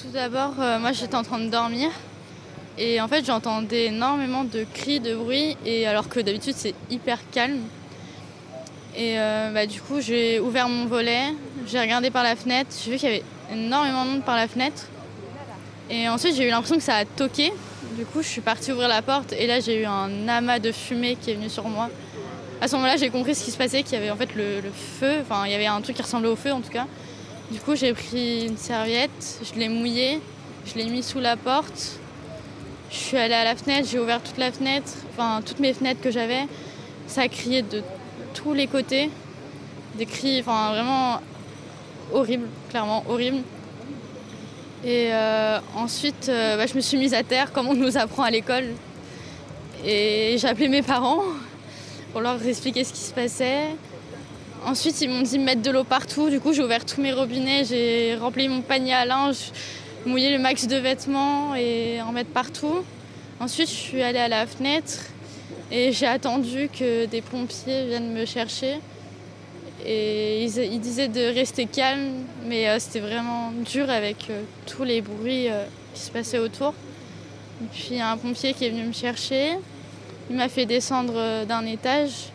Tout d'abord, moi j'étais en train de dormir et en fait j'entendais énormément de cris, de bruit et alors que d'habitude c'est hyper calme et du coup j'ai ouvert mon volet, j'ai regardé par la fenêtre, j'ai vu qu'il y avait énormément de monde par la fenêtre et ensuite j'ai eu l'impression que ça a toqué. Du coup je suis partie ouvrir la porte et là j'ai eu un amas de fumée qui est venu sur moi. À ce moment-là j'ai compris ce qui se passait, qu'il y avait en fait le feu, enfin il y avait un truc qui ressemblait au feu en tout cas. Du coup, j'ai pris une serviette, je l'ai mouillée, je l'ai mis sous la porte. Je suis allée à la fenêtre, j'ai ouvert toute la fenêtre, enfin toutes mes fenêtres que j'avais. Ça criait de tous les côtés, des cris, enfin vraiment horribles, clairement horribles. Et ensuite, je me suis mise à terre comme on nous apprend à l'école. Et j'ai appelé mes parents pour leur expliquer ce qui se passait. Ensuite, ils m'ont dit de mettre de l'eau partout. Du coup, j'ai ouvert tous mes robinets, j'ai rempli mon panier à linge, mouillé le max de vêtements et en mettre partout. Ensuite, je suis allée à la fenêtre et j'ai attendu que des pompiers viennent me chercher. Et ils disaient de rester calme, mais c'était vraiment dur avec tous les bruits qui se passaient autour. Et puis, il y a un pompier qui est venu me chercher. Il m'a fait descendre d'un étage.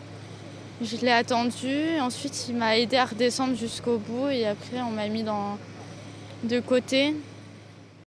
Je l'ai attendu, ensuite il m'a aidé à redescendre jusqu'au bout et après on m'a mis de côté.